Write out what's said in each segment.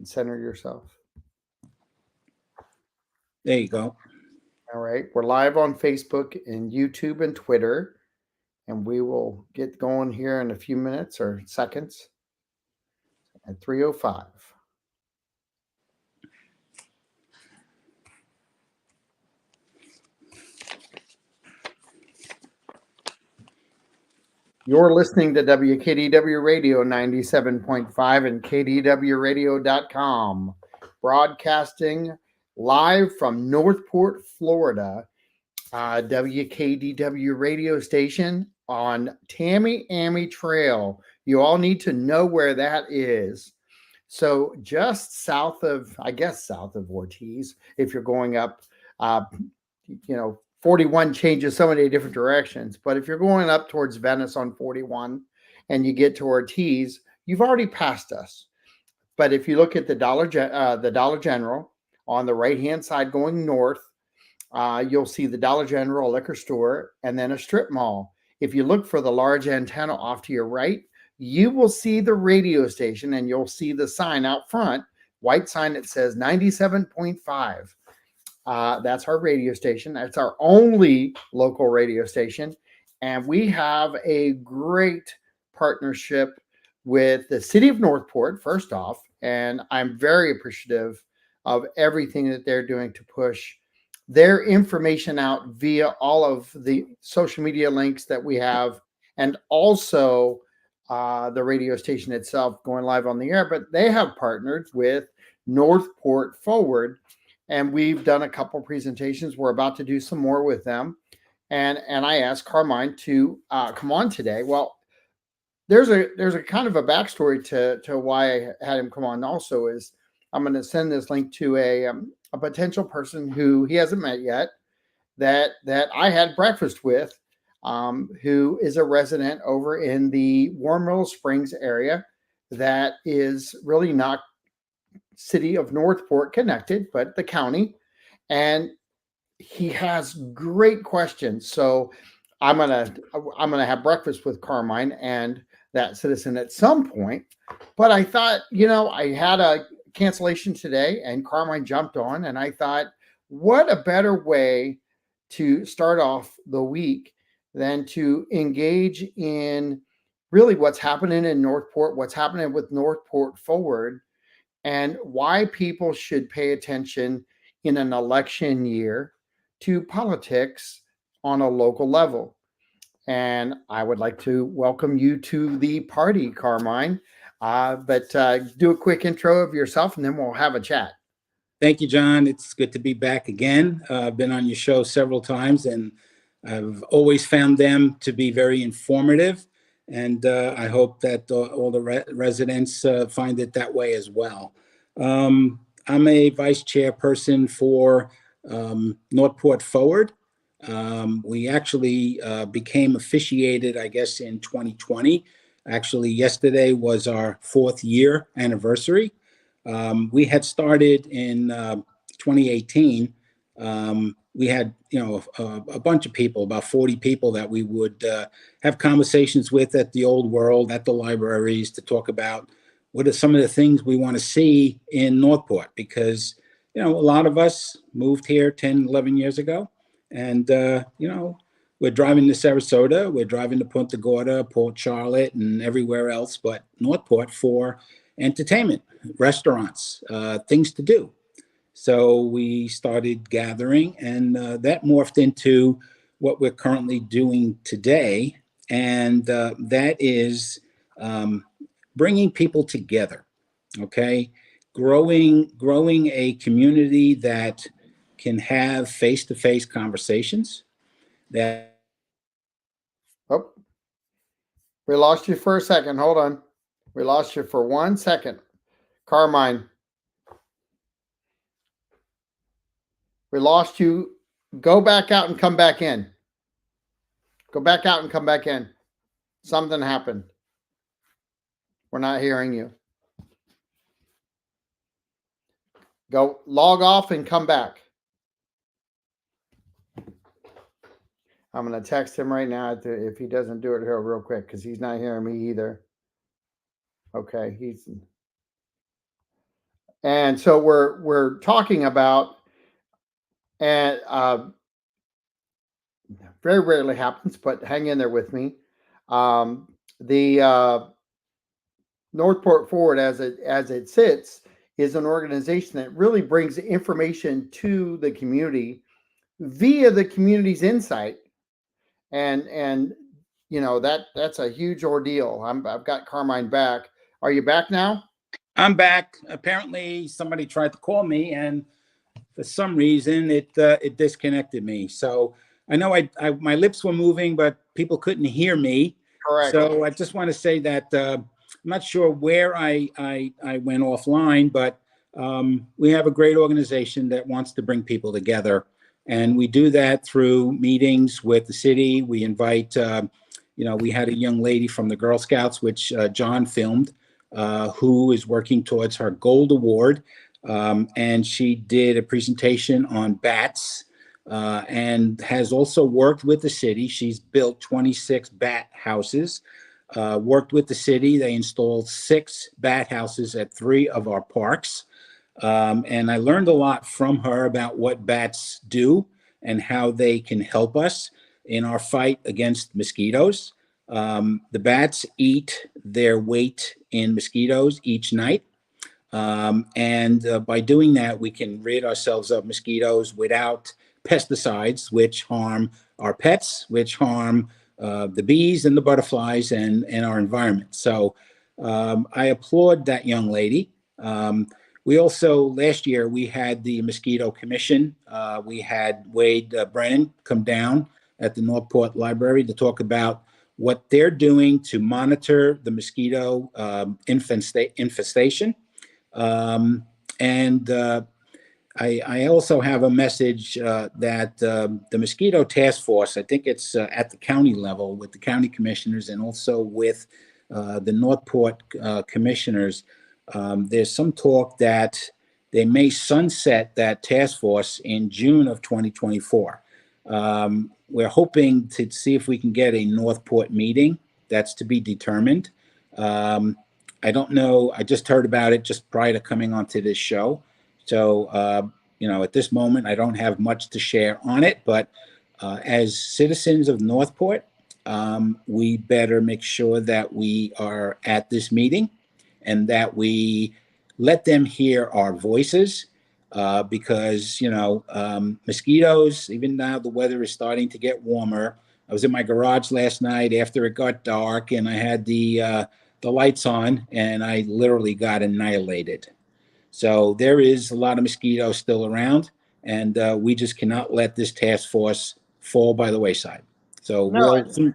Center yourself. There you go. All right. We're live on Facebook and YouTube and Twitter, and we will get going here in a few minutes or seconds at 3:05. You're listening to WKDW Radio 97.5 and KDWRadio.com, broadcasting live from Northport, Florida, WKDW radio station on Tamiami Trail. You all need to know where that is. So just south of, I guess, south of Ortiz, if you're going up, uh, 41 changes so many different directions. But if you're going up towards Venice on 41 and you get to Ortiz, you've already passed us. But if you look at the Dollar General on the right hand side going north, you'll see the Dollar General liquor store and then a strip mall. If you look for the large antenna off to your right, you will see the radio station and you'll see the sign out front, white sign that says 97.5. That's our radio station. That's our only local radio station. And we have a great partnership with the city of Northport, first off. And I'm very appreciative of everything that they're doing to push their information out via all of the social media links that we have, and also the radio station itself going live on the air. But they have partnered with Northport Forward, and we've done a couple presentations. We're about to do some more with them, and I asked Carmine to come on today. Well, there's a kind of a backstory to why I had him come on. Also, is I'm going to send this link to a potential person who he hasn't met yet, that I had breakfast with, who is a resident over in the Warm Mill Springs area, that is really not city of Northport connected, but the county, and he has great questions. So I'm gonna have breakfast with Carmine and that citizen at some point. But I thought, I had a cancellation today, and Carmine jumped on, and I thought, what a better way to start off the week than to engage in really what's happening in Northport, what's happening with Northport Forward, and why people should pay attention in an election year to politics on a local level. And I would like to welcome you to the party, Carmine. But do a quick intro of yourself, and then we'll have a chat. Thank you, John. It's good to be back again. I've been on your show several times, and I've always found them to be very informative. And I hope that all the residents find it that way as well. I'm a vice chairperson for Northport Forward. We actually became officiated, I guess, in 2020. Actually, yesterday was our 4th year anniversary. We had started in 2018. We had, a bunch of people, about 40 people that we would have conversations with at the Old World, at the libraries, to talk about what are some of the things we want to see in Northport, because, a lot of us moved here 10, 11 years ago. And, we're driving to Sarasota, we're driving to Punta Gorda, Port Charlotte, and everywhere else but Northport for entertainment, restaurants, things to do. So we started gathering, and that morphed into what we're currently doing today. And that is bringing people together, okay? Growing a community that can have face-to-face conversations. Oh, we lost you for a second. Hold on. We lost you for 1 second. Carmine, we lost you. Go back out and come back in. Go back out and come back in. Something happened. We're not hearing you. Go log off and come back. I'm going to text him right now if he doesn't do it here real quick, because he's not hearing me either. Okay, And so we're talking about, and very rarely happens, but hang in there with me. The Northport Forward, as it sits, is an organization that really brings information to the community via the community's insight, and that's a huge ordeal. I've got Carmine back. Are you back now? I'm back. Apparently, somebody tried to call me, and for some reason, it disconnected me. So I know I my lips were moving, but people couldn't hear me. Correct. So I just want to say that I'm not sure where I went offline, but we have a great organization that wants to bring people together, and we do that through meetings with the city. We invite. We had a young lady from the Girl Scouts, which John filmed, who is working towards her gold award, and she did a presentation on bats, and has also worked with the city. She's built 26 bat houses, worked with the city. They installed 6 bat houses at 3 of our parks. And I learned a lot from her about what bats do and how they can help us in our fight against mosquitoes. The bats eat their weight in mosquitoes each night. And by doing that, we can rid ourselves of mosquitoes without pesticides, which harm our pets, which harm the bees and the butterflies and our environment. So I applaud that young lady. We also, last year, we had the Mosquito Commission. We had Wade Brennan come down at the Northport Library to talk about what they're doing to monitor the mosquito infestation. Um, and I also have a message that the mosquito task force, I think it's at the county level with the county commissioners and also with the Northport commissioners. There's some talk that they may sunset that task force in June of 2024. We're hoping to see if we can get a Northport meeting. That's to be determined. Um, I don't know. I just heard about it just prior to coming onto this show. So, at this moment, I don't have much to share on it. But as citizens of Northport, we better make sure that we are at this meeting and that we let them hear our voices. Because, mosquitoes, even now the weather is starting to get warmer. I was in my garage last night after it got dark, and I had the lights on, and I literally got annihilated. So there is a lot of mosquitoes still around, and we just cannot let this task force fall by the wayside. So No, we'll.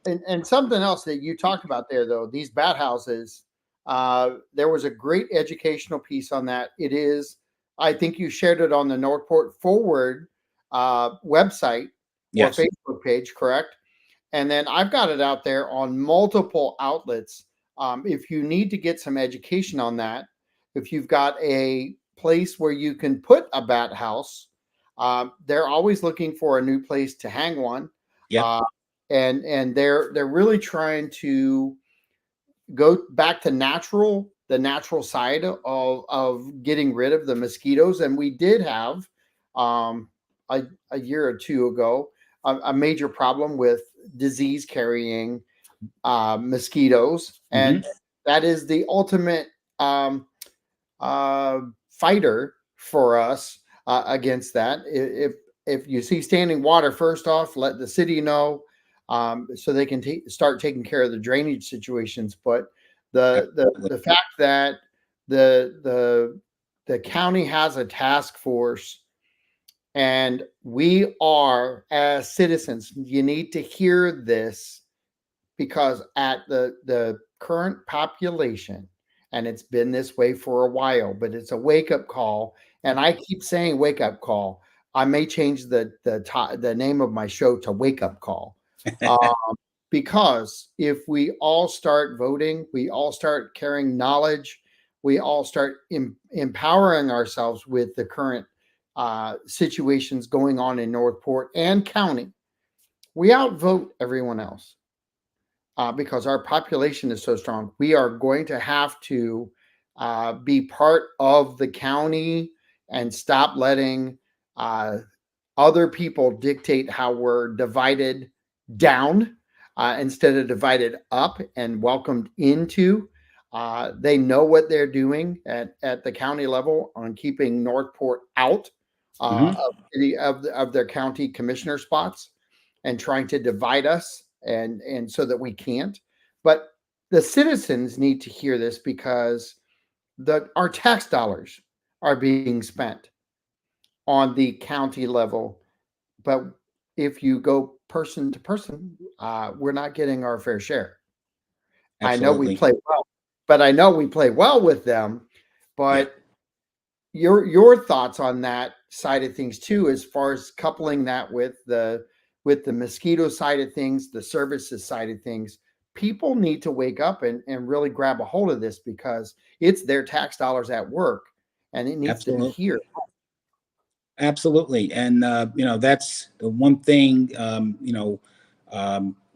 and something else that you talked about there, though, these bat houses. There was a great educational piece on that. It is, I think you shared it on the Northport Forward website or Yes. Facebook page, correct? And then I've got it out there on multiple outlets. If you need to get some education on that, if you've got a place where you can put a bat house, they're always looking for a new place to hang one, Yep. uh, and they're really trying to go back to the natural side of getting rid of the mosquitoes. And we did have um, a year or two ago a major problem with disease carrying mosquitoes, Mm-hmm. and that is the ultimate fighter for us against that. If you see standing water, first off, let the city know so they can start taking care of the drainage situations. But the fact that the the the county has a task force, and we are as citizens, you need to hear this, because at the current population, and it's been this way for a while, but it's a wake up call. And I keep saying wake up call. I may change the name of my show to Wake Up Call, because if we all start voting, we all start carrying knowledge, we all start empowering ourselves with the current situations going on in Northport and county, we outvote everyone else because our population is so strong. We are going to have to be part of the county and stop letting uh, other people dictate how we're divided down instead of divided up and welcomed into. They know what they're doing at the county level on keeping Northport out Hmm. of their county commissioner spots and trying to divide us and so that we can't. But the citizens need to hear this because our tax dollars are being spent on the county level, but if you go person to person, we're not getting our fair share. I know we Absolutely. play well, but I know we play well with them. Yeah. But your thoughts on that side of things too, as far as coupling that with the mosquito side of things, the services side of things. People need to wake up and really grab a hold of this because it's their tax dollars at work and it needs to be Absolutely. here. Absolutely. And, that's the one thing,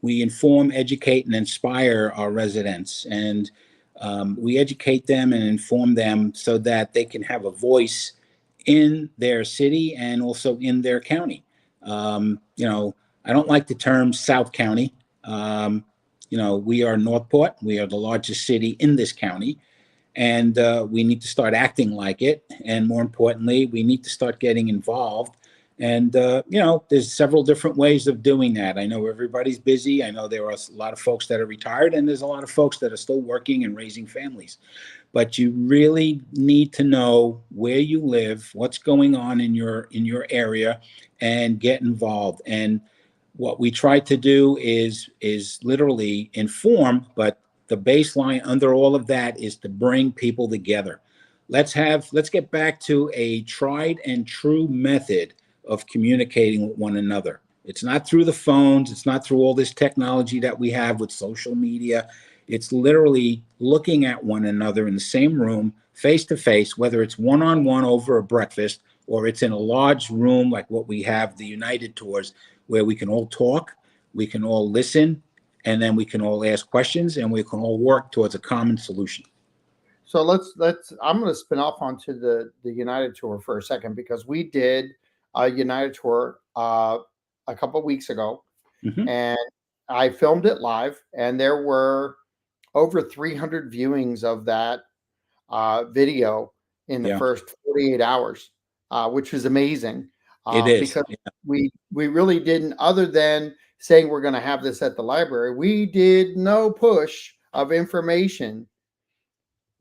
we inform, educate, and inspire our residents. And we educate them and inform them so that they can have a voice in their city and also in their county. I don't like the term South County. We are Northport. We are the largest city in this county, and we need to start acting like it. And more importantly, we need to start getting involved. And there's several different ways of doing that. I know everybody's busy. I know there are a lot of folks that are retired, and there's a lot of folks that are still working and raising families. But you really need to know where you live, what's going on in your area, and get involved. And what we try to do is literally inform, but the baseline under all of that is to bring people together. Let's get back to a tried and true method of communicating with one another. It's not through the phones, it's not through all this technology that we have with social media. It's literally looking at one another in the same room, face to face, whether it's one on one over a breakfast or it's in a large room like what we have, the United Tours, where we can all talk, we can all listen, and then we can all ask questions and we can all work towards a common solution. So let's I'm going to spin off onto the United tour for a second because we did a United tour a couple of weeks ago Hmm. and I filmed it live and there were over 300 viewings of that video in the Yeah, first 48 hours, which was amazing it is. because Yeah. we really didn't, other than saying we're going to have this at the library, we did no push of information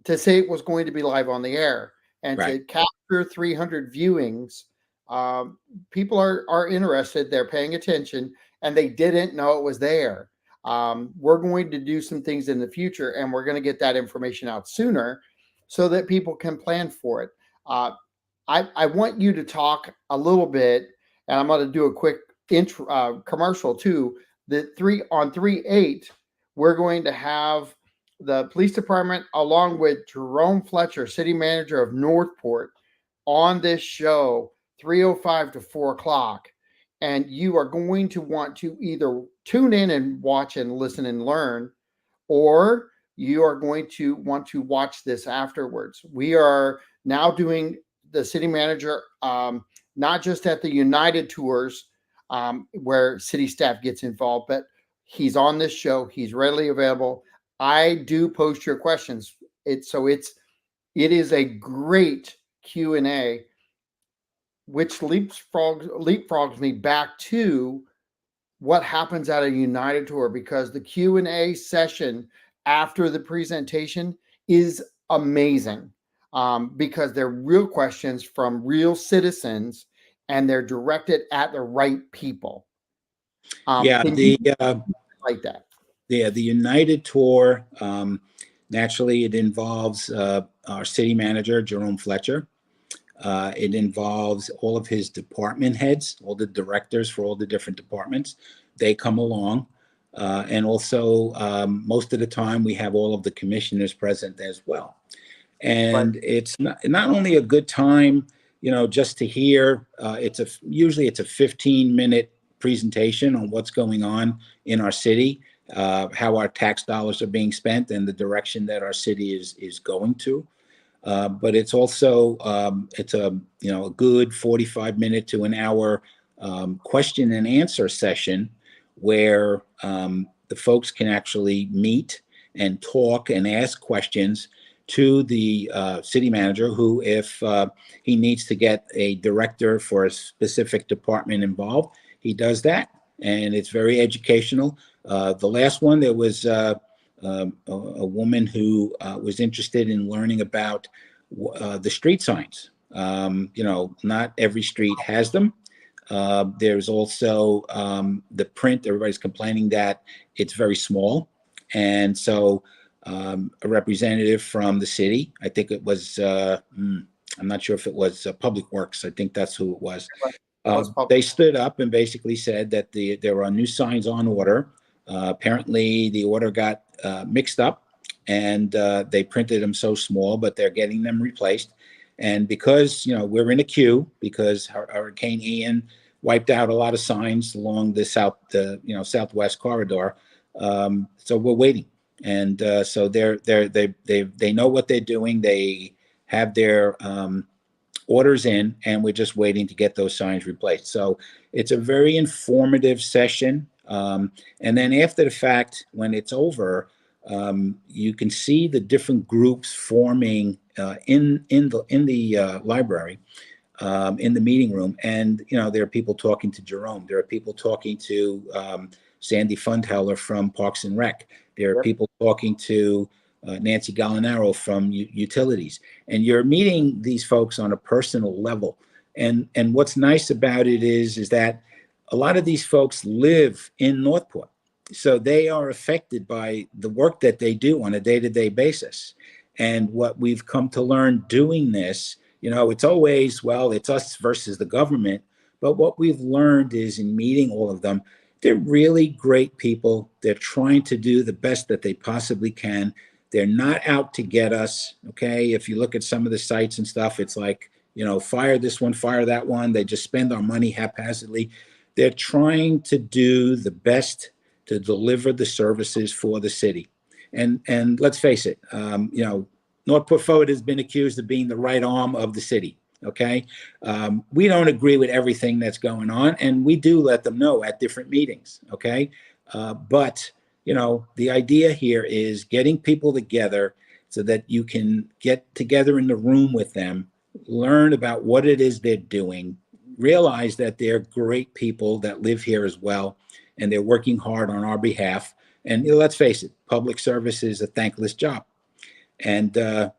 to say it was going to be live on the air and Right. to capture 300 viewings. Um, People are interested, they're paying attention, and they didn't know it was there. We're going to do some things in the future, and we're going to get that information out sooner so that people can plan for it. Uh, I want you to talk a little bit, and I'm going to do a quick intro commercial too. The 3 on 3/8, we're going to have the police department along with Jerome Fletcher, city manager of Northport, on this show 3:05 to 4 o'clock. And you are going to want to either tune in and watch and listen and learn, or you are going to want to watch this afterwards. We are now doing the city manager, not just at the United Tours, where city staff gets involved, but he's on this show. He's readily available. I do post your questions. It is a great Q&A, which leapfrogs me back to what happens at a United tour because the Q&A session after the presentation is amazing, because they're real questions from real citizens and they're directed at the right people. Yeah. Can you like that? The United Tour, naturally, it involves our city manager, Jerome Fletcher. It involves all of his department heads, all the directors for all the different departments. They come along. And also, most of the time, we have all of the commissioners present as well. Right. And it's not only a good time, just to hear. Usually it's a 15-minute presentation on what's going on in our city, how our tax dollars are being spent, and the direction that our city is going to. but it's also it's a a good 45-minute to an hour question and answer session where the folks can actually meet and talk and ask questions to the city manager, who, if he needs to get a director for a specific department involved, he does that. And it's very educational. The last one, there was a woman who was interested in learning about the street signs. Not every street has them. There's also the print. Everybody's complaining that it's very small. And so a representative from the city, I think it was, I'm not sure if it was Public Works. I think that's who it was. They stood up and basically said that there are new signs on order. Apparently, the order got mixed up, and they printed them so small, but they're getting them replaced. And because we're in a queue because Hurricane Ian wiped out a lot of signs along the southwest corridor, so we're waiting. And so they know what they're doing. They have their orders in, and we're just waiting to get those signs replaced. So it's a very informative session. And then after the fact, when it's over, you can see the different groups forming in the library, in the meeting room. And there are people talking to Jerome. There are people talking to Sandy Fundheller from Parks and Rec. There are people talking to Nancy Gallinaro from Utilities, and you're meeting these folks on a personal level. And what's nice about it is that a lot of these folks live in Northport, so they are affected by the work that they do on a day-to-day basis. And what we've come to learn doing this, it's always, well, it's us versus the government. But what we've learned is, in meeting all of them, they're really great people. They're trying to do the best that they possibly can. They're not out to get us. Okay. If you look at some of the sites and stuff, it's like, fire this one, fire that one. They just spend our money haphazardly. They're trying to do the best to deliver the services for the city. And let's face it, Northport Forward has been accused of being the right arm of the city. Okay. We don't agree with everything that's going on, and we do let them know at different meetings. Okay. But the idea here is getting people together so that you can get together in the room with them, learn about what it is they're doing, realize that they're great people that live here as well, and they're working hard on our behalf. And let's face it, public service is a thankless job. And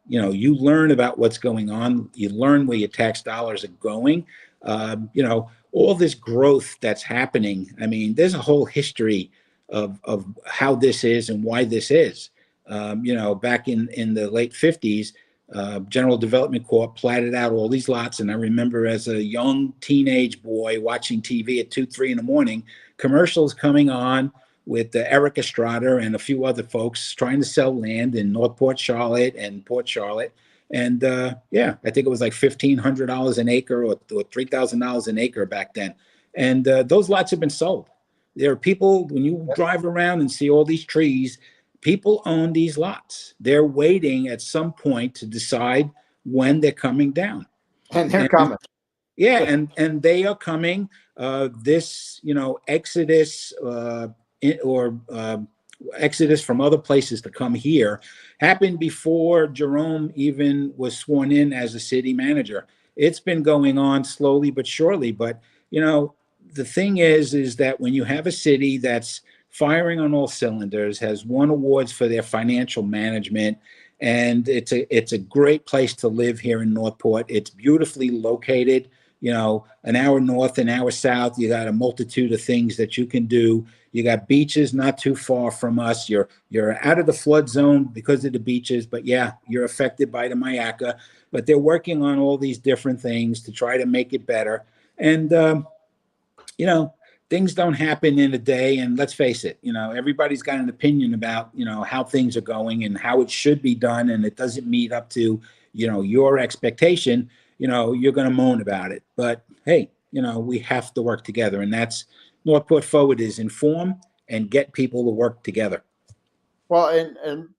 you learn about what's going on. You learn where your tax dollars are going. All this growth that's happening. I mean, there's a whole history of how this is and why this is. Back in the late 50s, General Development Corp platted out all these lots. And I remember as a young teenage boy watching TV at 2, 3 in the morning, commercials coming on with Eric Estrada and a few other folks trying to sell land in Northport, Charlotte, and Port Charlotte. And I think it was like $1,500 an acre or $3,000 an acre back then. And those lots have been sold. There are people, when you drive around and see all these trees, people own these lots. They're waiting at some point to decide when they're coming down. And they're coming. Yeah, and they are coming. This, exodus exodus from other places to come here happened before Jerome even was sworn in as a city manager. It's been going on slowly but surely. But, the thing is that when you have a city that's firing on all cylinders, has won awards for their financial management, and it's a great place to live here in Northport. It's beautifully located, an hour north, an hour south. You got a multitude of things that you can do. You got beaches not too far from us. You're out of the flood zone because of the beaches, but yeah, you're affected by the Mayaca. But they're working on all these different things to try to make it better. And things don't happen in a day. And let's face it, everybody's got an opinion about, how things are going and how it should be done. And it doesn't meet up to, your expectation, you're going to moan about it. But hey, we have to work together. And that's Northport Forward, is inform and get people to work together. Well, and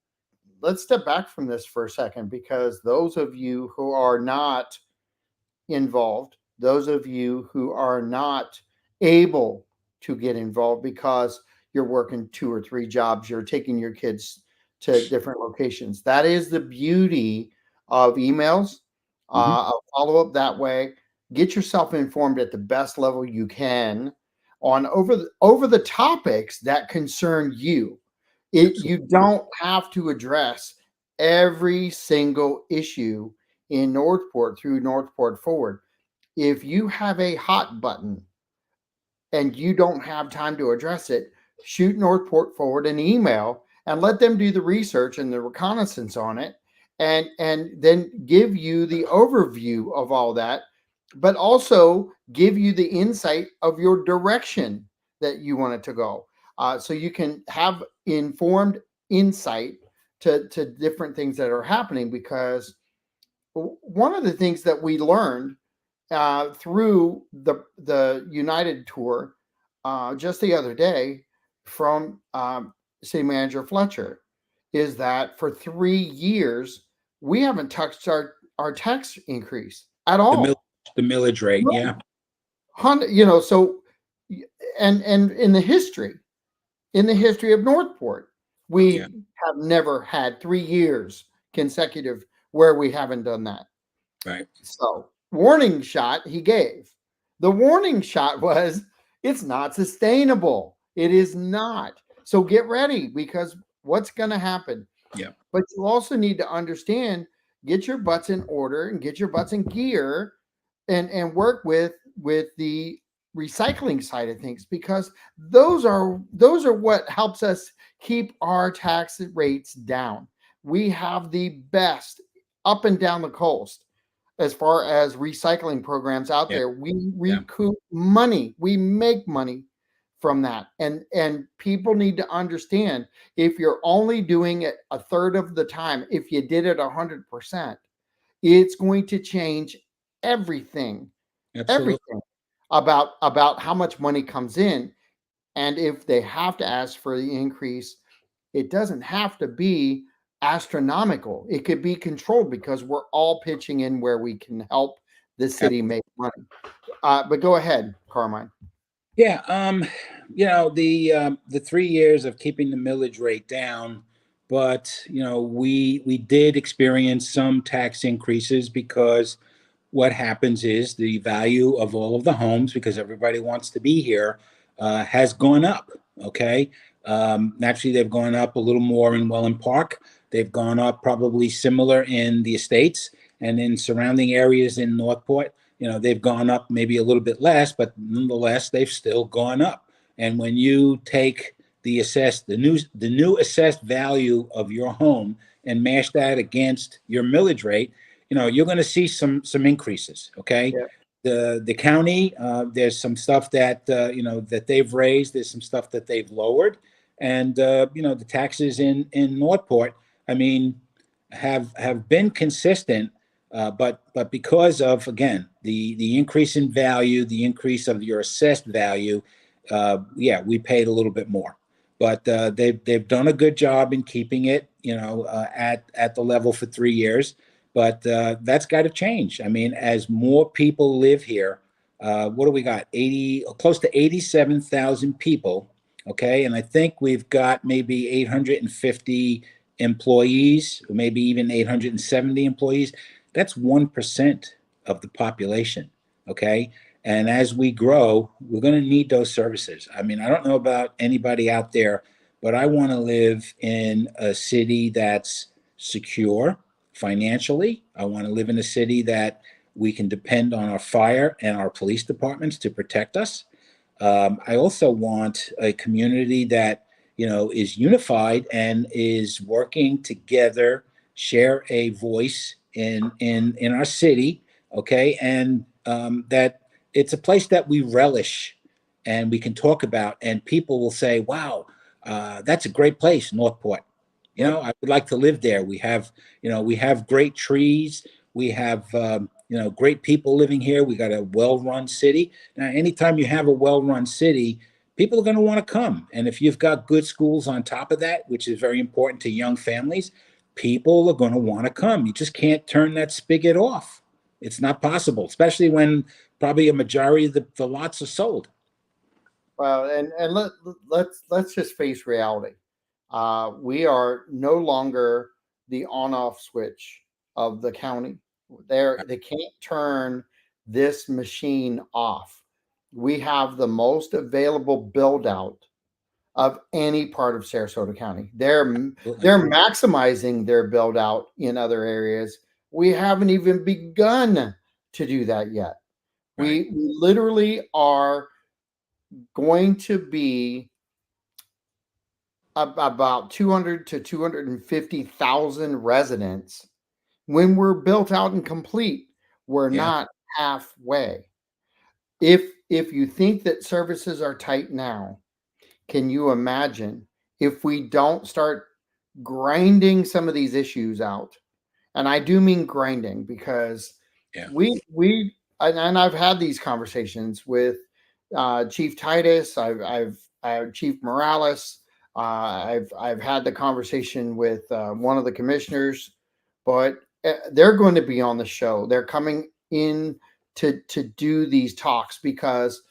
let's step back from this for a second, because those of you who are not involved, those of you who are not able to get involved because you're working two or three jobs, you're taking your kids to different locations. That is the beauty of emails, Hmm. follow up that way. Get yourself informed at the best level you can on over the topics that concern you. You Absolutely. don't have to address every single issue in Northport through Northport Forward. If you have a hot button and you don't have time to address it, shoot Northport Forward an email and let them do the research and the reconnaissance on it, and then give you the overview of all that, but also give you the insight of your direction that you want it to go. So you can have informed insight to different things that are happening, because one of the things that we learned through the United tour just the other day from City Manager Fletcher is that for 3 years we haven't touched our tax increase at The mill, all. the millage rate. No. Yeah. So and in the history of Northport, Yeah. we have never had 3 years consecutive where we haven't done that. Right. So, warning shot he gave. The warning shot was it's not sustainable. It is not. So get ready, because what's going to happen? Yeah. But you also need to understand, get your butts in order and get your butts in gear, and work with the recycling side of things, because those are what helps us keep our tax rates down. We have the best up and down the coast as far as recycling programs out Yeah. there. We Yeah. recoup money, we make money from that, and people need to understand, if you're only doing it a third of the time, if you did it 100%, it's going to change everything, Absolutely. everything about how much money comes in. And if they have to ask for the increase, it doesn't have to be astronomical. It could be controlled, because we're all pitching in where we can help the city make money. But go ahead, Carmine. Yeah, the 3 years of keeping the millage rate down, but we did experience some tax increases because what happens is the value of all of the homes, because everybody wants to be here, has gone up. Okay, naturally they've gone up a little more in Welland Park. They've gone up probably similar in the estates and in surrounding areas in Northport. They've gone up maybe a little bit less, but nonetheless they've still gone up. And when you take the new assessed value of your home and mash that against your millage rate, you're going to see some increases. Okay, Yeah, the county, there's some stuff that that they've raised. There's some stuff that they've lowered, and the taxes in Northport, I mean, have been consistent. But because of, again, the increase in value, the increase of your assessed value, yeah, we paid a little bit more. But they've done a good job in keeping it, at the level for 3 years. But that's got to change. I mean, as more people live here, what do we got? Close to 87,000 people. Okay, and I think we've got maybe 850 employees, or maybe even 870 employees. That's 1% of the population. Okay, and as we grow, we're going to need those services. I mean, I don't know about anybody out there, but I want to live in a city that's secure financially. I want to live in a city that we can depend on our fire and our police departments to protect us. I also want a community that is unified and is working together, share a voice in our city. Okay, and that it's a place that we relish and we can talk about, and people will say, "Wow, that's a great place, Northport. yep. I would like to live there. We have great trees. We have great people living here. We got a well-run city. Now, anytime you have a well-run city, people are going to want to come. And if you've got good schools on top of that, which is very important to young families, people are going to want to come. You just can't turn that spigot off. It's not possible, especially when probably a majority of the lots are sold. Well, and let's just face reality. We are no longer the on-off switch of the county. They can't turn this machine off. We have the most available build out of any part of Sarasota County. They're maximizing their build out in other areas. We haven't even begun to do that yet. Right. We literally are going to be about 200 to 250,000 residents when we're built out and complete. We're Yeah. not halfway. If you think that services are tight now, can you imagine if we don't start grinding some of these issues out? And I do mean grinding, because Yeah. we and I've had these conversations with Chief Titus. I've Chief Morales. I've had the conversation with one of the commissioners, but they're going to be on the show. They're coming in to do these talks, because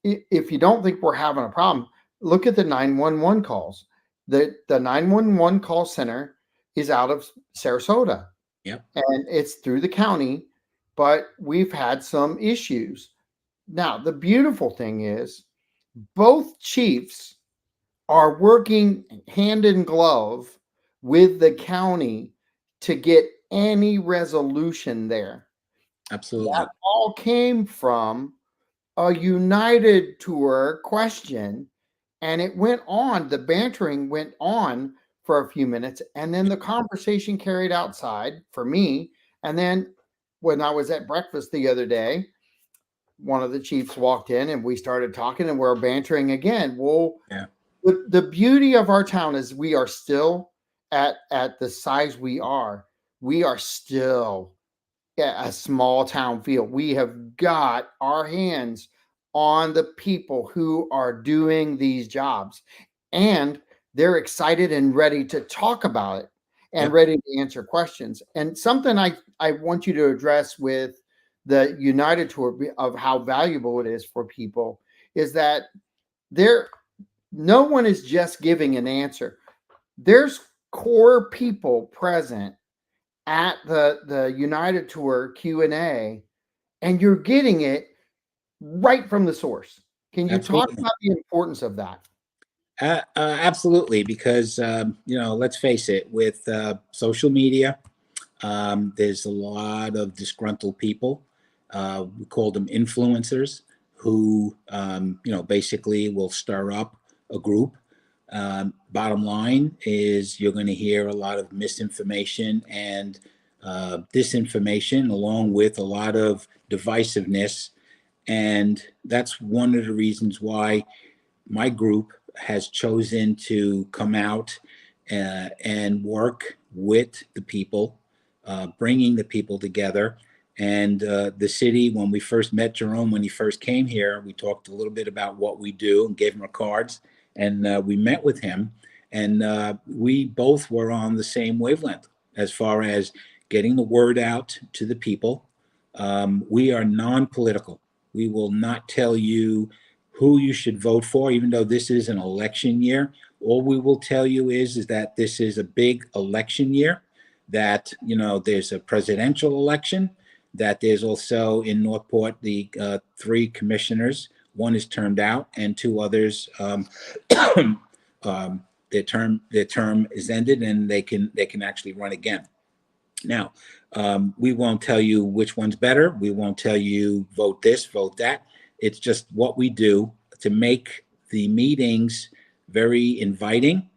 if you don't think we're having a problem, look at the 911 calls. The 911 call center is out of Sarasota, Yep. and it's through the county, but we've had some issues. Now, the beautiful thing is both chiefs are working hand in glove with the county to get any resolution there. That Absolutely. all came from a United Tour question, and it went on. The bantering went on for a few minutes, and then the conversation carried outside for me. And then when I was at breakfast the other day, one of the chiefs walked in and we started talking and we're bantering again. Well, Yeah. the beauty of our town is we are still at the size we are. We are still a small town feel. We have got our hands on the people who are doing these jobs, and they're excited and ready to talk about it and Yep. ready to answer questions. And something I want you to address with the United Tour of how valuable it is for people is that there no one is just giving an answer. There's core people present at the United Tour Q&A, and you're getting it right from the source. Can you talk Absolutely. about the importance of that? Absolutely, because let's face it, with social media, there's a lot of disgruntled people. We call them influencers, who basically will stir up a group. Bottom line is, you're going to hear a lot of misinformation and disinformation, along with a lot of divisiveness, and that's one of the reasons why my group has chosen to come out and work with the people, bringing the people together. And the city, when we first met Jerome, when he first came here, we talked a little bit about what we do and gave him our cards. And we met with him, and we both were on the same wavelength as far as getting the word out to the people. We are non political. We will not tell you who you should vote for, even though this is an election year. All we will tell you is that this is a big election year, that, there's a presidential election, that there's also in Northport the three commissioners. One is termed out, and two others, their term is ended, and they can actually run again. Now, we won't tell you which one's better. We won't tell you vote this, vote that. It's just what we do to make the meetings very inviting,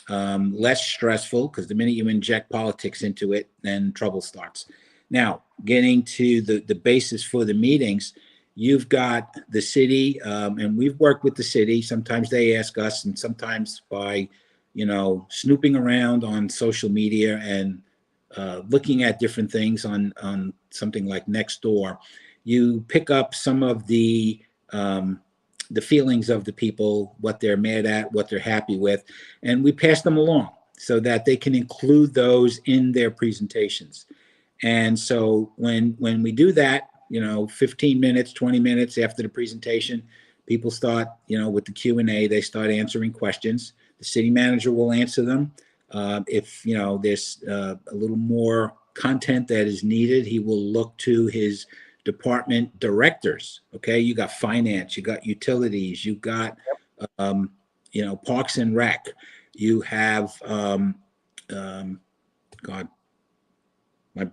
less stressful, because the minute you inject politics into it, then trouble starts. Now, getting to the basis for the meetings, you've got the city, and we've worked with the city. Sometimes they ask us, and sometimes by, snooping around on social media and looking at different things on something like Nextdoor, you pick up some of the feelings of the people, what they're mad at, what they're happy with, and we pass them along. so that they can include those in their presentations. And so when we do that, 15 minutes, 20 minutes after the presentation, people start, with the Q&A, they start answering questions. The city manager will answer them. If, there's a little more content that is needed, he will look to his department directors. Okay, you got finance, you got utilities, you got, Parks and Rec, you have, God,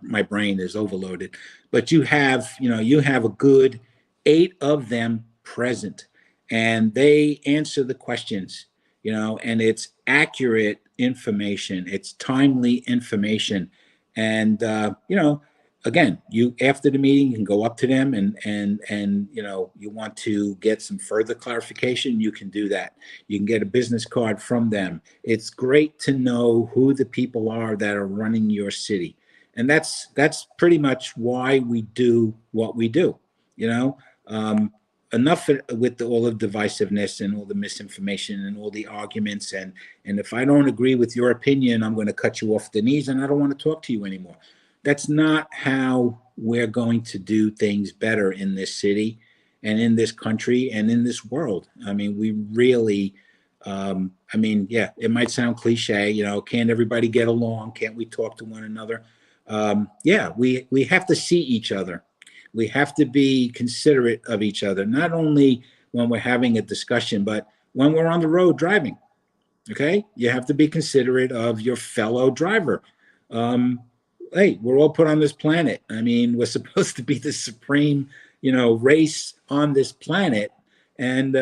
my brain is overloaded, but you have a good 8 of them present, and they answer the questions, and it's accurate information, it's timely information. And again, you, after the meeting, you can go up to them, and you want to get some further clarification, you can do that. You can get a business card from them. It's great to know who the people are that are running your city. And that's pretty much why we do what we do. Enough with all the divisiveness and all the misinformation and all the arguments. And if I don't agree with your opinion, I'm going to cut you off the knees, and I don't want to talk to you anymore. That's not how we're going to do things better in this city and in this country and in this world. I mean, we really, yeah, it might sound cliche, can't everybody get along? Can't we talk to one another? Yeah, we have to see each other. We have to be considerate of each other, not only when we're having a discussion, but when we're on the road driving. Okay, you have to be considerate of your fellow driver. Hey, we're all put on this planet. I mean, we're supposed to be the supreme, race on this planet, and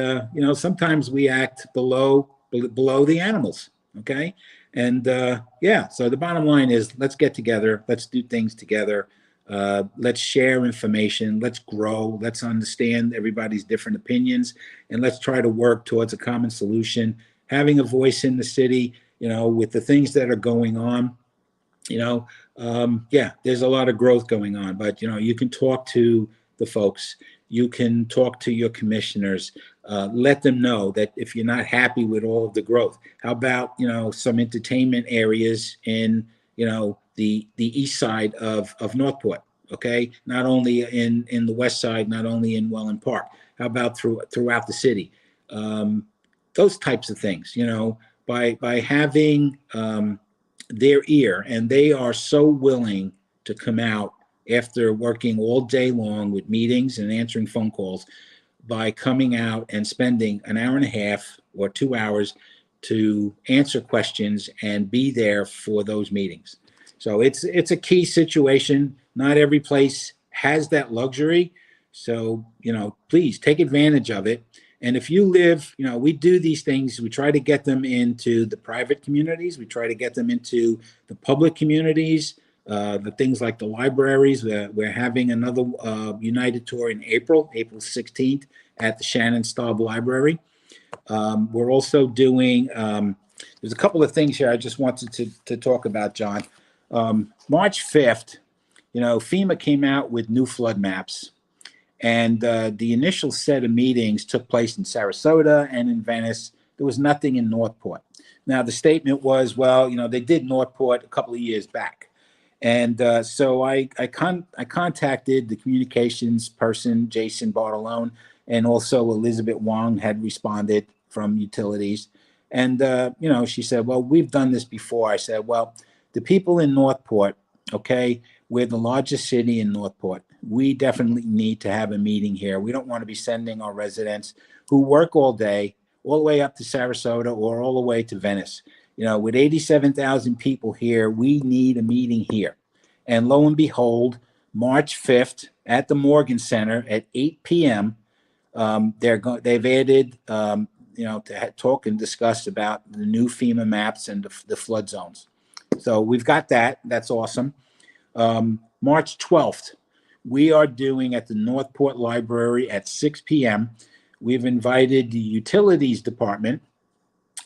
sometimes we act below the animals. Okay, and yeah, so the bottom line is, let's get together, let's do things together, let's share information, let's grow, let's understand everybody's different opinions, and let's try to work towards a common solution. Having a voice in the city, with the things that are going on, yeah, there's a lot of growth going on, but you can talk to the folks, you can talk to your commissioners, let them know that if you're not happy with all of the growth, how about some entertainment areas in the east side of Northport. Okay, not only in the west side, not only in Welland Park, how about throughout the city, those types of things, by having their ear, and they are so willing to come out after working all day long with meetings and answering phone calls, by coming out and spending an hour and a half or 2 hours to answer questions and be there for those meetings. So it's a key situation. Not every place has that luxury. So, please take advantage of it. And if you live, we do these things, we try to get them into the private communities, we try to get them into the public communities, the things like the libraries. We're having another United Tour in April 16th at the Shannon Staub Library. We're also doing, there's a couple of things here I just wanted to talk about, John. March 5th, FEMA came out with new flood maps. And the initial set of meetings took place in Sarasota and in Venice. There was nothing in Northport. Now, the statement was, well, they did Northport a couple of years back. And so I contacted the communications person, Jason Bartolone, and also Elizabeth Wong had responded from utilities. And, she said, well, we've done this before. I said, well, the people in Northport, okay, we're the largest city in Northport. We definitely need to have a meeting here. We don't want to be sending our residents who work all day all the way up to Sarasota or all the way to Venice. With 87,000 people here, we need a meeting here. And lo and behold, March 5th at the Morgan Center at 8 p.m., they've added, to talk and discuss about the new FEMA maps and the flood zones. So we've got that. That's awesome. March 12th, we are doing at the Northport Library at 6 p.m. We've invited the Utilities Department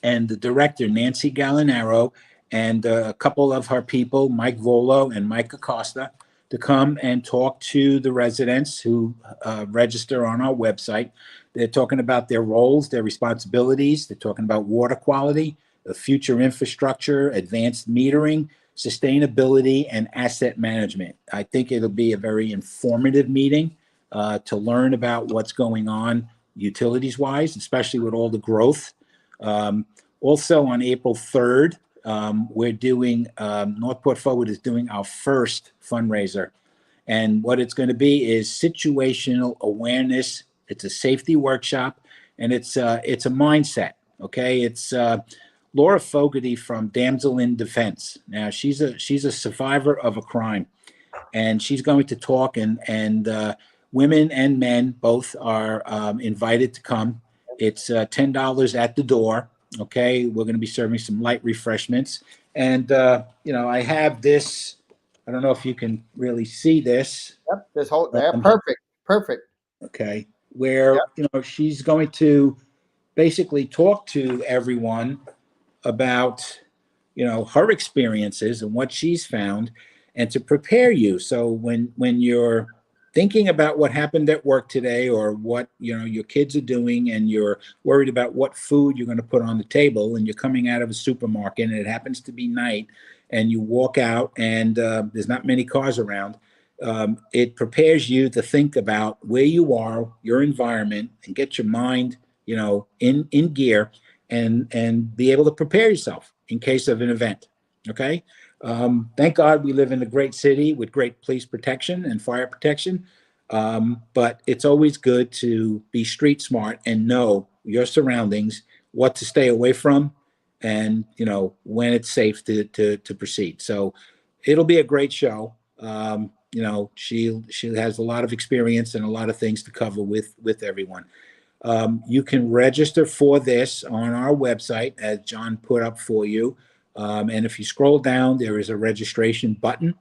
and the director, Nancy Gallinaro, and a couple of her people, Mike Volo and Mike Acosta, to come and talk to the residents who register on our website. They're talking about their roles, their responsibilities. They're talking about water quality. future infrastructure, advanced metering, sustainability, and asset management. I think it'll be a very informative meeting to learn about what's going on utilities wise, especially with all the growth. Um, Also on April 3rd, we're doing, Northport Forward is doing our first fundraiser. And what it's going to be is situational awareness. It's a safety workshop, and it's a mindset. Okay, it's Laura Fogarty from Damsel in Defense. Now she's a survivor of a crime, and she's going to talk, and women and men both are invited to come. It's $10 at the door. Okay, we're going to be serving some light refreshments, and I have this. I don't know if you can really see this. Yep. This whole yeah, Um, perfect, perfect. okay, where Yep. she's going to basically talk to everyone about her experiences and what she's found, and to prepare you. So when you're thinking about what happened at work today, or what your kids are doing, and you're worried about what food you're going to put on the table, and you're coming out of a supermarket and it happens to be night, and you walk out and there's not many cars around, it prepares you to think about where you are, your environment, and get your mind in gear, and be able to prepare yourself in case of an event. Okay. Thank God we live in a great city with great police protection and fire protection. But it's always good to be street smart and know your surroundings, what to stay away from, and when it's safe to proceed. So it'll be a great show. She has a lot of experience and a lot of things to cover with everyone. You can register for this on our website, as John put up for you. And if you scroll down, there is a registration button,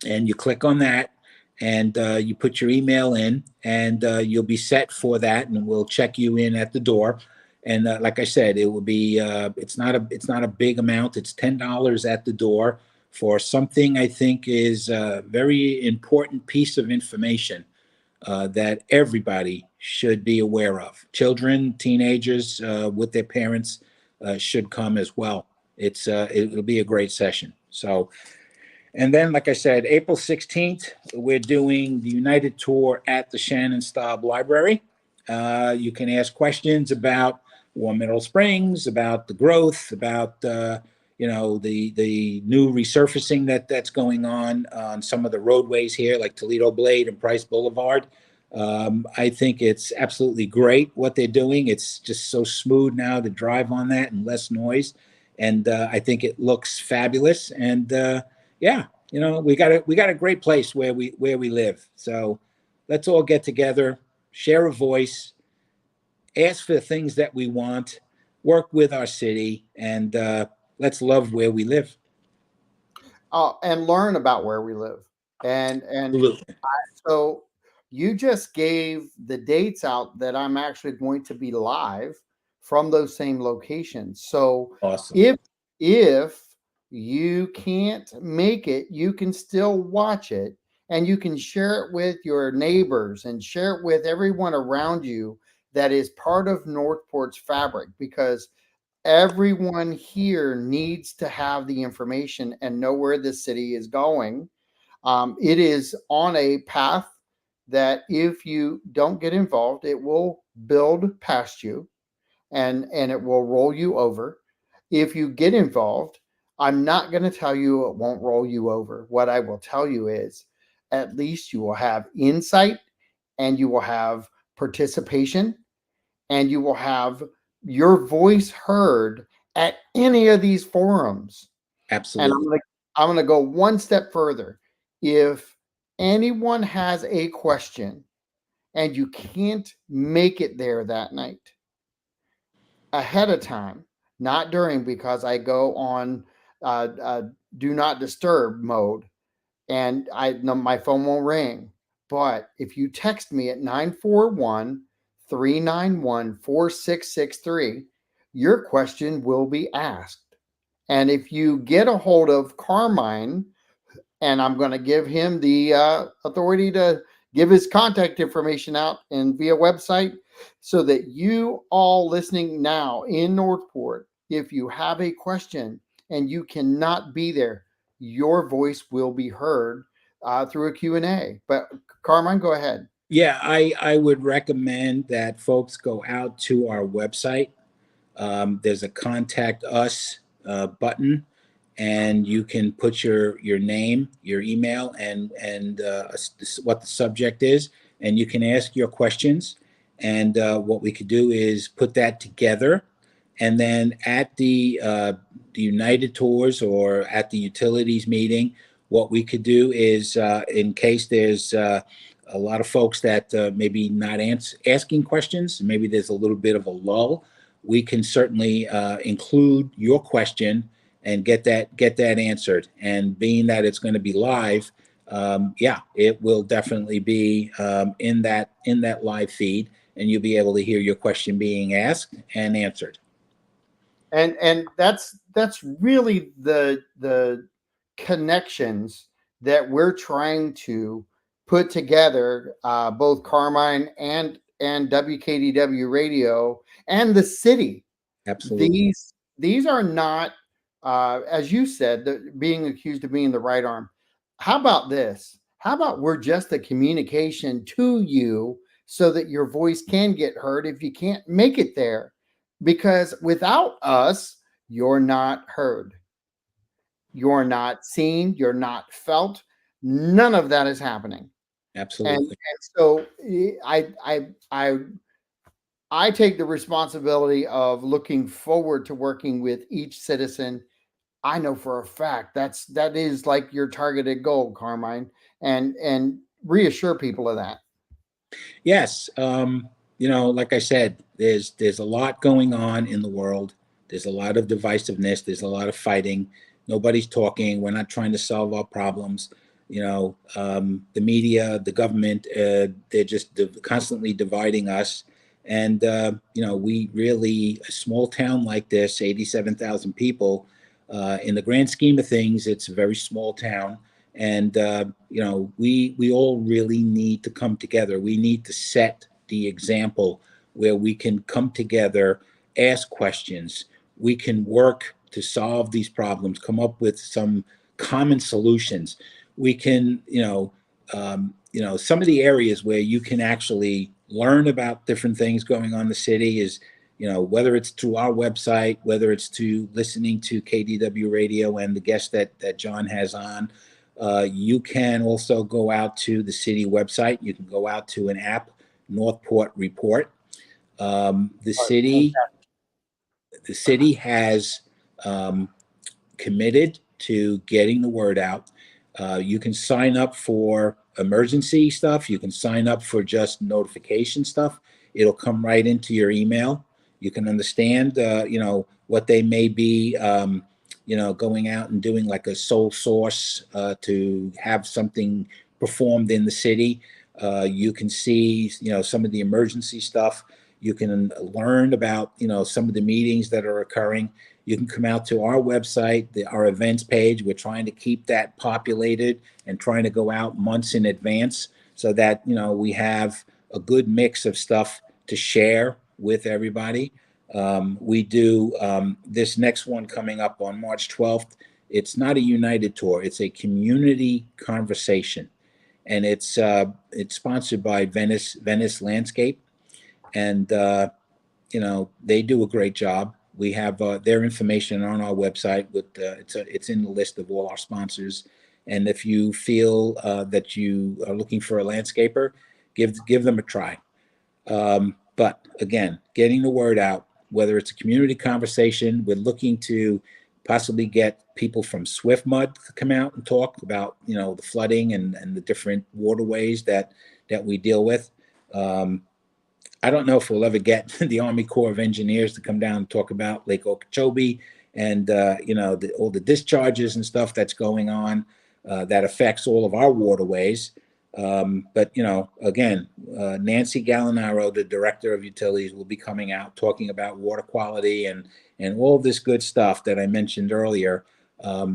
and you click on that, and you put your email in, and you'll be set for that, and we'll check you in at the door. And like I said, it will be it's not a big amount. It's $10 at the door for something I think is a very important piece of information that everybody should be aware of. Children, teenagers with their parents should come as well. It'll be a great session. So, and then, like I said, April 16th, we're doing the United Tour at the Shannon Staub Library. You can ask questions about Warm Mineral Springs, about the growth, about the new resurfacing that's going on some of the roadways here, like Toledo Blade and Price Boulevard. I think it's absolutely great what they're doing. It's just so smooth now to drive on that, and less noise. And I think it looks fabulous. And yeah, we got a great place where we live. So let's all get together, share a voice, ask for the things that we want, work with our city, and let's love where we live. And learn about where we live. And Absolutely. so you just gave the dates out that I'm actually going to be live from those same locations. So Awesome. if you can't make it, you can still watch it, and you can share it with your neighbors and share it with everyone around you that is part of Northport's fabric, because everyone here needs to have the information and know where the city is going. It is on a path that if you don't get involved, it will build past you, and it will roll you over. If you get involved, I'm not going to tell you it won't roll you over. What I will tell you is at least you will have insight, and you will have participation, and you will have your voice heard at any of these forums. And Absolutely. I'm gonna go one step further. If anyone has a question and you can't make it there that night, ahead of time, not during, because I go on do not disturb mode, and no, my phone won't ring. But if you text me at 941-391-4663, your question will be asked. And if you get a hold of Carmine, and I'm going to give him the authority to give his contact information out and via website, so that you all listening now in Northport if you have a question and you cannot be there, your voice will be heard through a Q&A. But Carmine, go ahead. Yeah, I would recommend that folks go out to our website. There's a contact us button, and you can put your name, your email, and what the subject is, and you can ask your questions. And what we could do is put that together, and then at the United Tours or at the utilities meeting, what we could do is, in case there's a lot of folks that maybe not asking questions, maybe there's a little bit of a lull, we can certainly include your question and get that answered. And being that it's going to be live, yeah, it will definitely be in that live feed, and you'll be able to hear your question being asked and answered. And that's really the connections that we're trying to put together, both Carmine and WKDW Radio and the city. Absolutely. These are not, as you said, being accused of being the right arm. How about this? How about we're just a communication to you so that your voice can get heard if you can't make it there? Because without us, you're not heard. You're not seen. You're not felt. None of that is happening. And Absolutely. so I take the responsibility of looking forward to working with each citizen. I know for a fact that is like your targeted goal, Carmine, and reassure people of that. Yes. Like I said, there's a lot going on in the world. There's a lot of divisiveness. There's a lot of fighting. Nobody's talking. We're not trying to solve our problems. The media, the government, they're just constantly dividing us. And we really, a small town like this, 87,000 people, in the grand scheme of things, it's a very small town. And we all really need to come together. We need to set the example where we can come together, ask questions. We can work to solve these problems, come up with some common solutions. We can, some of the areas where you can actually learn about different things going on in the city is, whether it's through our website, whether it's to listening to KDW Radio and the guests that John has on. You can also go out to the city website. You can go out to an app, Northport Report. The city, the city has committed to getting the word out. You can sign up for emergency stuff. You can sign up for just notification stuff. It'll come right into your email. You can understand, what they may be, going out and doing like a sole source to have something performed in the city. You can see, some of the emergency stuff. You can learn about, some of the meetings that are occurring. You can come out to our website, our events page. We're trying to keep that populated and trying to go out months in advance so that, we have a good mix of stuff to share with everybody. We do this next one coming up on March 12th. It's not a United Tour. It's a community conversation. And it's sponsored by Venice Landscape. And, they do a great job. We have their information on our website. It's in the list of all our sponsors. And if you feel that you are looking for a landscaper, give them a try. But again, getting the word out, whether it's a community conversation, we're looking to possibly get people from Swift Mud to come out and talk about, the flooding and the different waterways that we deal with. I don't know if we'll ever get the Army Corps of Engineers to come down and talk about Lake Okeechobee and, all the discharges and stuff that's going on that affects all of our waterways. But, again, Nancy Gallinaro, the director of utilities, will be coming out talking about water quality and all this good stuff that I mentioned earlier.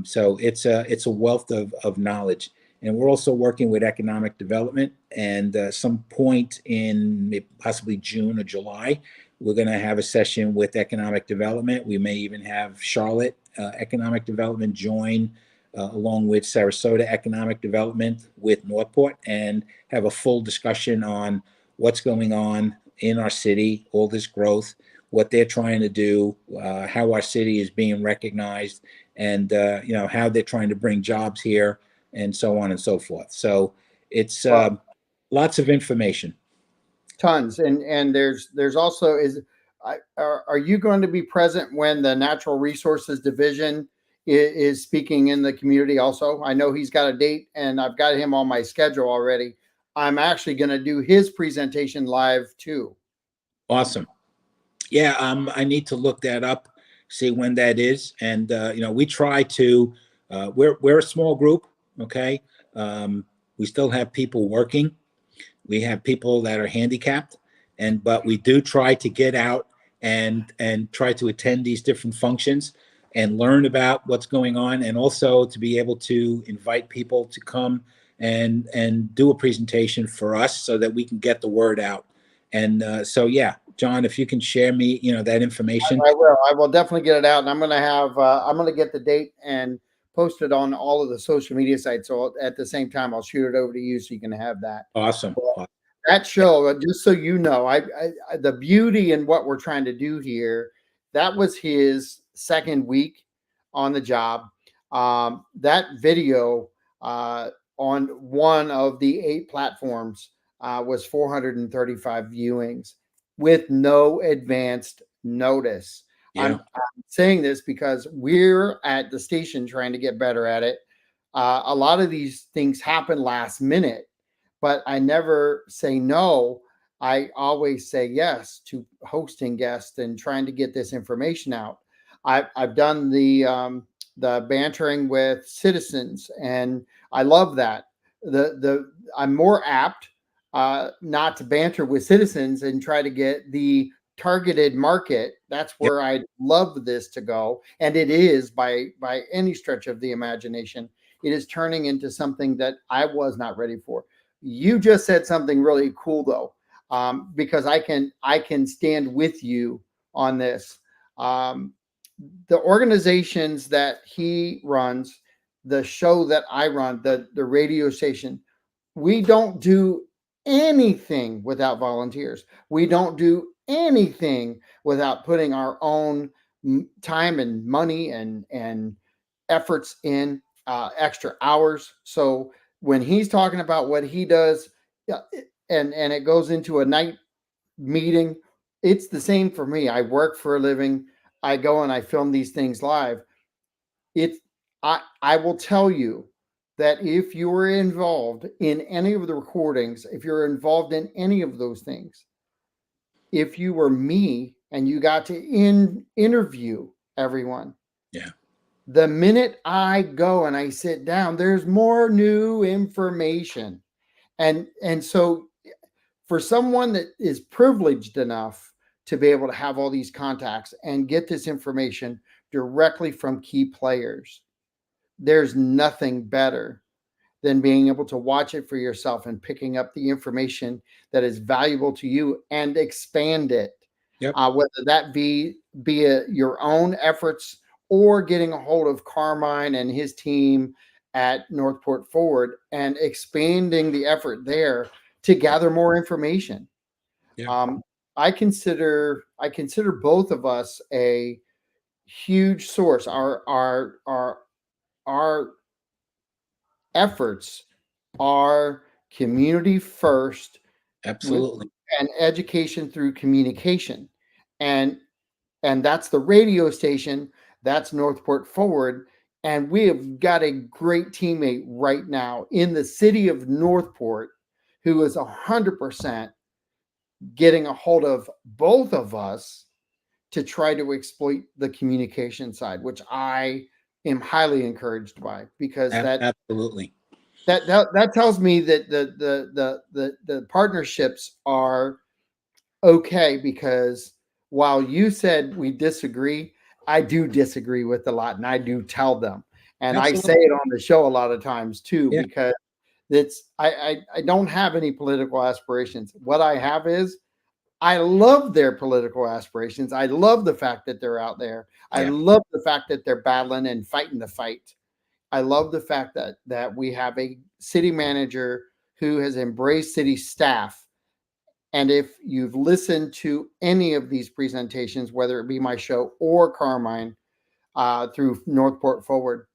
So it's a wealth of knowledge. And we're also working with economic development. And some point in possibly June or July, we're going to have a session with economic development. We may even have Charlotte economic development join along with Sarasota economic development with Northport, and have a full discussion on what's going on in our city, all this growth, what they're trying to do, how our city is being recognized, and how they're trying to bring jobs here, and so on and so forth. So it's Well, lots of information. tons, and there's also are you going to be present when the Natural Resources Division is speaking in the community? Also, I know he's got a date, and I've got him on my schedule already. I'm actually going to do his presentation live too. Awesome. Yeah, I need to look that up, see when that is, and we try to. We're a small group, okay. We still have people working. We have people that are handicapped, but we do try to get out and try to attend these different functions and learn about what's going on, and also to be able to invite people to come and do a presentation for us so that we can get the word out. And so, yeah, John, if you can share me, that information. I will. I will definitely get it out, and I'm going to have. I'm going to get the date and post it on all of the social media sites. So at the same time, I'll shoot it over to you so you can have that. Awesome. But that show, just so you know, the beauty in what we're trying to do here. That was his second week on the job. That video on one of the 8 platforms was 435 viewings with no advanced notice. Yeah. I'm saying this because we're at the station trying to get better at it. A lot of these things happen last minute, but I never say no. I always say yes to hosting guests and trying to get this information out. I've done the bantering with citizens, and I love that. The I'm more apt not to banter with citizens and try to get the targeted market. That's Yep. where I love this to go, and it is by any stretch of the imagination. It is turning into something that I was not ready for. You just said something really cool though, because I can stand with you on this. Um, the organizations that he runs, the show that I run, the radio station, we don't do anything without volunteers. We don't do anything without putting our own time and money and efforts in, extra hours. So when he's talking about what he does, yeah, and it goes into a night meeting, it's the same for me. I work for a living. I go and I film these things live. It's I will tell you that if you were involved in any of the recordings, if you're involved in any of those things, if you were me and you got to interview everyone, Yeah. the minute I go and I sit down, there's more new information. And so for someone that is privileged enough to be able to have all these contacts and get this information directly from key players, there's nothing better than being able to watch it for yourself and picking up the information that is valuable to you and expand it. Yep. Whether that be your own efforts or getting a hold of Carmine and his team at Northport Forward and expanding the effort there to gather more information. Yeah. I consider both of us a huge source. Our efforts are community first with Absolutely. and education through communication. And and that's the radio station, that's Northport Forward, and we have got a great teammate right now in the city of Northport who is 100% getting a hold of both of us to try to exploit the communication side, which I am highly encouraged by, because Absolutely. that tells me that the partnerships are okay, because while you said we disagree, I do disagree with a lot, and I do tell them, and I say Absolutely. it on the show a lot of times too, Yeah. because That's I don't have any political aspirations. What I have is I love their political aspirations. I love the fact that they're out there. I Yeah, love the fact that they're battling and fighting the fight. I love the fact that we have a city manager who has embraced city staff. And if you've listened to any of these presentations, whether it be my show or Carmine through Northport Forward,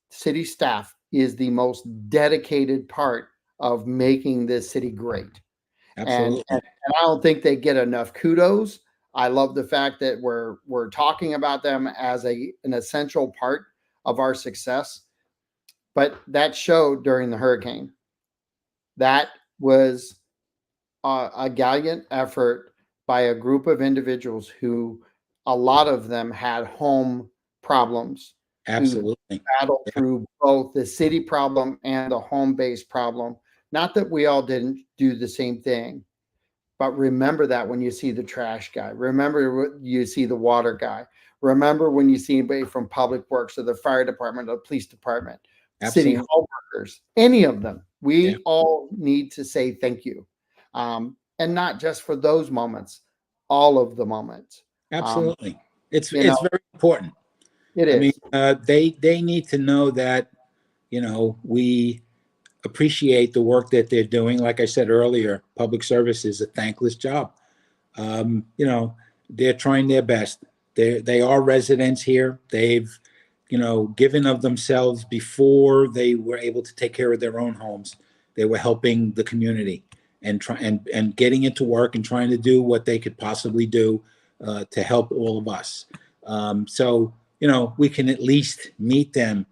city staff is the most dedicated part of making this city great. And absolutely. I don't think they get enough kudos. I love the fact that we're talking about them as an essential part of our success. But that showed during the hurricane. That was a gallant effort by a group of individuals who, a lot of them had home problems, who Absolutely. battled Yeah, through both the city problem and the home based problem. Not that we all didn't do the same thing, but remember that when you see the trash guy, remember when you see the water guy, remember when you see anybody from public works or the fire department or the police department, city absolutely. hall workers, any of them, Yeah, we all need to say thank you. And not just for those moments, all of the moments. Um, absolutely. It's you know, it's very important. it I mean, is. they need to know that we appreciate the work that they're doing. Like I said earlier, public service is a thankless job. You know, they're trying their best. They are residents here. They've given of themselves before they were able to take care of their own homes. They were helping the community and try and getting into work and trying to do what they could possibly do to help all of us. So we can at least meet them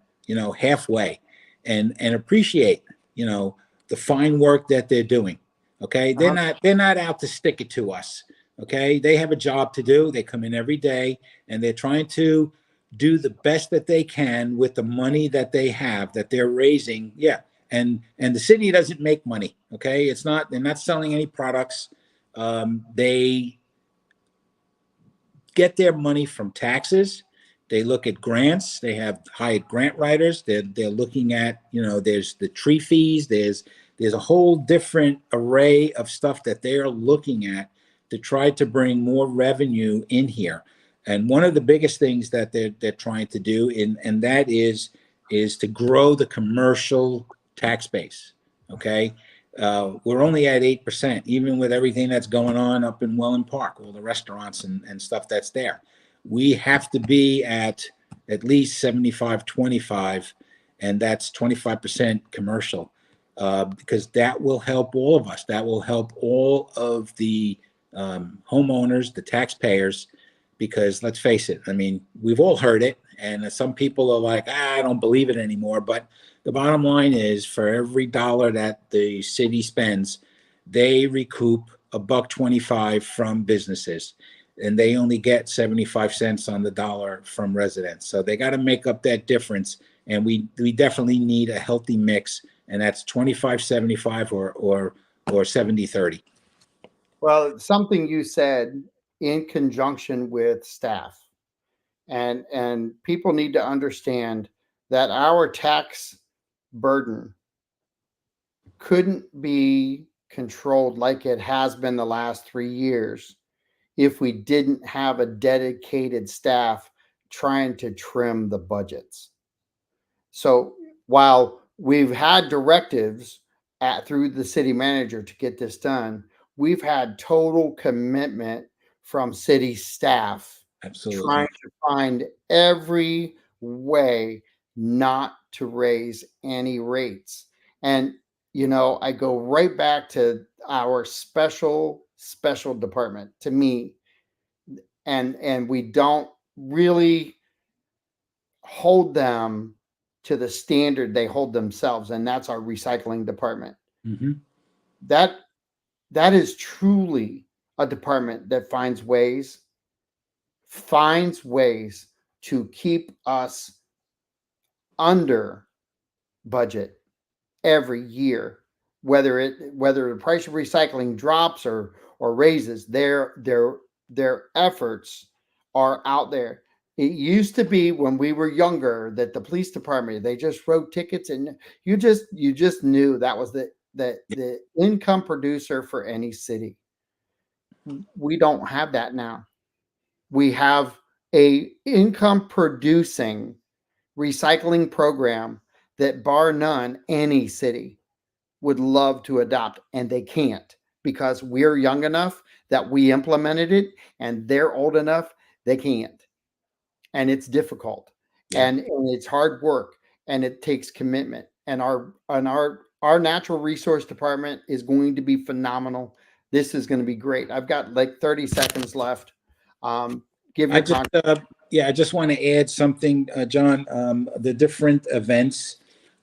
halfway and appreciate the fine work that they're doing. Okay, they're Uh-huh. not out to stick it to us. Okay, they have a job to do. They come in every day and they're trying to do the best that they can with the money that they have that they're raising. Yeah, and the city doesn't make money. Okay, it's not they're not selling any products. They get their money from taxes. They look at grants. They have hired grant writers. They're looking at there's the tree fees. There's a whole different array of stuff that they're looking at to try to bring more revenue in here. And one of the biggest things that they're trying to do, and that is to grow the commercial tax base. Okay, we're only at 8%, even with everything that's going on up in Welland Park, all the restaurants and stuff that's there. We have to be at least 75-25, and that's 25% commercial, because that will help all of us. That will help all of the homeowners, the taxpayers, because let's face it, I mean, we've all heard it, and some people are like, I don't believe it anymore, but the bottom line is, for every dollar that the city spends, they recoup a buck 25 from businesses, and they only get 75 cents on the dollar from residents. So they got to make up that difference, and we definitely need a healthy mix, and that's 25-75 or 70-30. Well, something you said in conjunction with staff, and people need to understand that our tax burden couldn't be controlled like it has been the last 3 years if we didn't have a dedicated staff trying to trim the budgets. So while we've had directives through the city manager to get this done, we've had total commitment from city staff trying Absolutely. to find every way not to raise any rates. And, I go right back to our special department to me, and we don't really hold them to the standard they hold themselves, and that's our recycling department. Mm-hmm. That that is truly a department that finds ways to keep us under budget every year, whether the price of recycling drops or raises. Their efforts are out there. It used to be when we were younger that the police department, they just wrote tickets, and you just knew that was the income producer for any city. We don't have that now. We have a income producing recycling program that bar none any city would love to adopt, and they can't because we're young enough that we implemented it, and they're old enough they can't. And it's difficult, Yeah. and it's hard work, and it takes commitment. And our natural resource department is going to be phenomenal. This is going to be great. I've got like 30 seconds left. Um, give I your just, con. yeah, I just want to add something, John. The different events.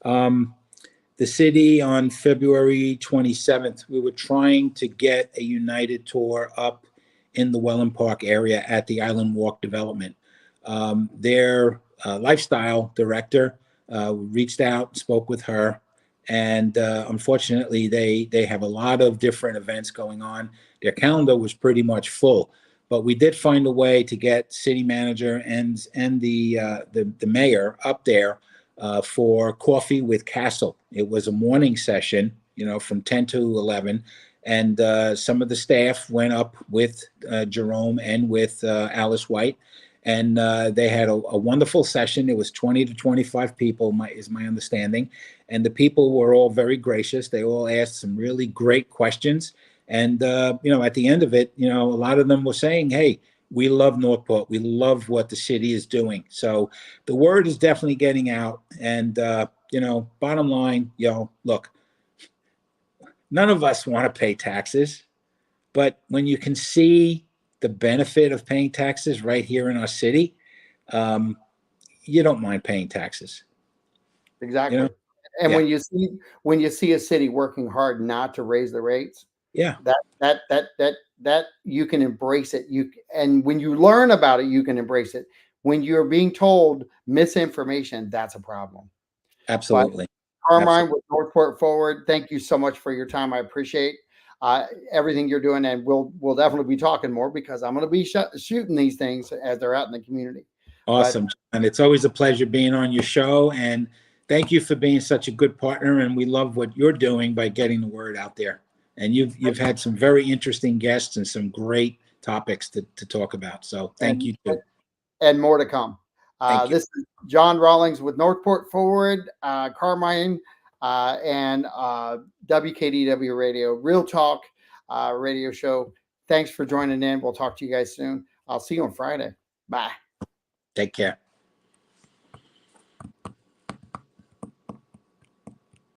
Um, the city on February 27th, we were trying to get a United tour up in the Welland Park area at the Island Walk development. Their lifestyle director reached out, spoke with her, and unfortunately, they have a lot of different events going on. Their calendar was pretty much full, but we did find a way to get city manager and the mayor up there for coffee with Castle. It was a morning session, from 10 to 11. And some of the staff went up with Jerome and with Alice White. And they had a wonderful session. It was 20 to 25 people, is my understanding. And the people were all very gracious. They all asked some really great questions. And, at the end of it, a lot of them were saying, hey, we love Northport. We love what the city is doing. So the word is definitely getting out. And, bottom line, look, none of us want to pay taxes, but when you can see the benefit of paying taxes right here in our city, um, you don't mind paying taxes. Exactly. And Yeah, when you see a city working hard not to raise the rates, yeah, that you can embrace it. And when you learn about it, you can embrace it. When you're being told misinformation, that's a problem. But absolutely, Carmine absolutely. with Northport Forward, thank you so much for your time. I appreciate everything you're doing, and we'll definitely be talking more because I'm going to be shooting these things as they're out in the community. But Awesome, John. It's always a pleasure being on your show, and thank you for being such a good partner. And we love what you're doing by getting the word out there. And you've had some very interesting guests and some great topics to talk about. So thank and you too. and more to come. Thank you. This is John Rawlings with Northport Forward, Carmine, and WKDW Radio, Real Talk radio show. Thanks for joining in. We'll talk to you guys soon. I'll see you on Friday. Bye. Take care.